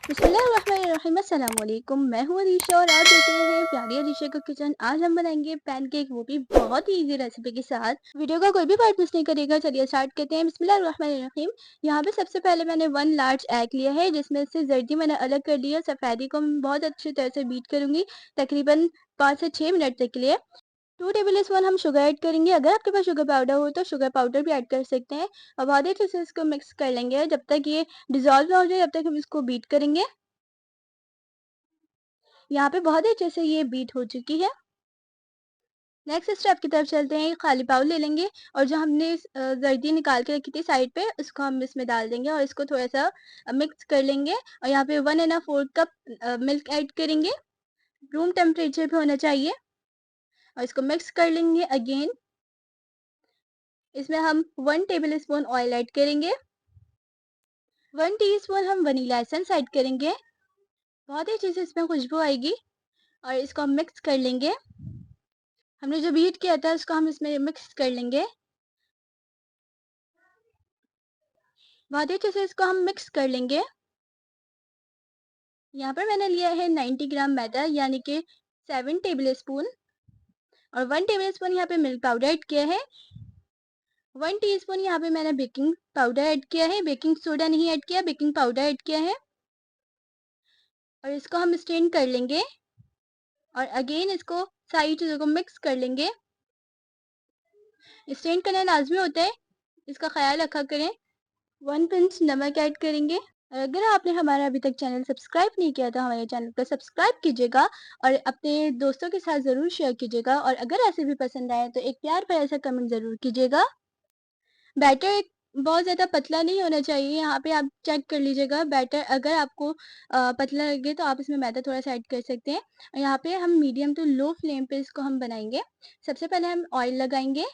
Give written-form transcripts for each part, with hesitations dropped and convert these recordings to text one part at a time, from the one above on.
बिस्मिल्लाहिर्रहमानिर्रहीम, अस्सलाम वालेकुम। मैं हूँ अलीशा और आप देख रहे हैं प्यारी अलीशा का किचन। आज हम बनाएंगे पैनकेक, वो भी बहुत ही इजी रेसिपी के साथ। वीडियो का कोई भी पार्ट मिस नहीं करेगा। चलिए स्टार्ट करते हैं। बिस्मिल्लाहिर्रहमानिर्रहीम। यहाँ पे सबसे पहले मैंने 1 लार्ज एग लिया है, जिसमें से जर्दी मैंने अलग कर लिया। सफेदी को मैं बहुत अच्छी तरह से बीट करूंगी, तकरीबन 5 से 6 मिनट तक के लिए। 2 टेबल स्पून हम शुगर ऐड करेंगे। अगर आपके पास शुगर पाउडर हो तो शुगर पाउडर भी ऐड कर सकते हैं। और बहुत अच्छे से इसको मिक्स कर लेंगे जब तक ये डिजोल्व ना हो जाए, जब तक हम इसको बीट करेंगे। यहाँ पे बहुत ही अच्छे से ये बीट हो चुकी है। नेक्स्ट स्टेप की तरफ चलते हैं। खाली बाउल ले लेंगे और जो हमने जर्दी निकाल के रखी थी साइड पे, उसको हम इसमें डाल देंगे और इसको थोड़ा सा मिक्स कर लेंगे। और यहाँ पे 1¼ कप मिल्क ऐड करेंगे। रूम टेम्परेचर पे होना चाहिए और इसको मिक्स कर लेंगे अगेन। इसमें हम 1 टेबल स्पून ऑयल ऐड करेंगे। 1 टीस्पून हम वनीला एसेंस ऐड करेंगे। बहुत ही अच्छे से इसमें खुशबू आएगी और इसको हम मिक्स कर लेंगे। हमने जो बीट किया था उसको हम इसमें मिक्स कर लेंगे। बहुत ही अच्छे से इसको हम मिक्स कर लेंगे। यहाँ पर मैंने लिया है 90 ग्राम मैदा, यानी कि 7 टेबल स्पून, और 1 टेबल स्पून यहाँ पे मिल्क पाउडर ऐड किया है। 1 टीस्पून यहाँ पे मैंने बेकिंग पाउडर ऐड किया है। बेकिंग सोडा नहीं ऐड किया, बेकिंग पाउडर ऐड किया है। और इसको हम स्ट्रेन कर लेंगे और अगेन इसको सारी चीज़ों को मिक्स कर लेंगे। स्ट्रेन करना लाजमी होता है, इसका ख्याल रखा करें। 1 पिंच नमक ऐड करेंगे। और अगर आपने हमारा अभी तक चैनल सब्सक्राइब नहीं किया तो हमारे चैनल को सब्सक्राइब कीजिएगा और अपने दोस्तों के साथ ज़रूर शेयर कीजिएगा। और अगर ऐसे भी पसंद आए तो एक प्यार भरा सा कमेंट ज़रूर कीजिएगा। बैटर एक बहुत ज़्यादा पतला नहीं होना चाहिए। यहाँ पे आप चेक कर लीजिएगा बैटर। अगर आपको पतला लगे तो आप इसमें मैदा थोड़ा सा ऐड कर सकते हैं। और यहाँ पे हम मीडियम टू लो फ्लेम पे इसको हम बनाएंगे। सबसे पहले हम ऑयल लगाएंगे।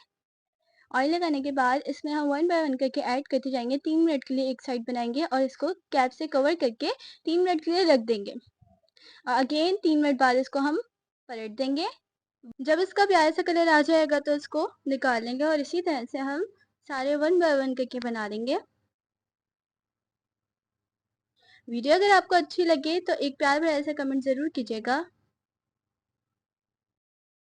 ऑयल लगाने के बाद इसमें हम 1 बाय 1 करके ऐड करते जाएंगे। 3 मिनट के लिए एक साइड बनाएंगे और इसको कैप से कवर करके 3 मिनट के लिए रख देंगे। और अगेन 3 मिनट बाद इसको हम पलट देंगे। जब इसका प्यारा सा कलर आ जाएगा तो इसको निकाल लेंगे और इसी तरह से हम सारे 1 बाय 1 करके बना लेंगे। वीडियो अगर आपको अच्छी लगे तो एक प्यार भरा सा कमेंट ज़रूर कीजिएगा।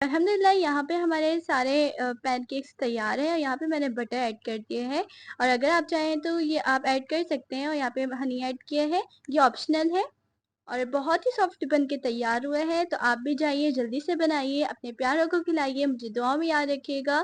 अल्हम्दुलिल्लाह यहाँ पे हमारे सारे पैनकेक्स तैयार हैं। यहाँ पे मैंने बटर ऐड कर दिए हैं और अगर आप चाहें तो ये आप ऐड कर सकते हैं। और यहाँ पे हनी ऐड किया है, ये ऑप्शनल है। और बहुत ही सॉफ्ट बन के तैयार हुआ है। तो आप भी जाइए, जल्दी से बनाइए, अपने प्यारों को खिलाइए। मुझे दुआ में याद रखिएगा।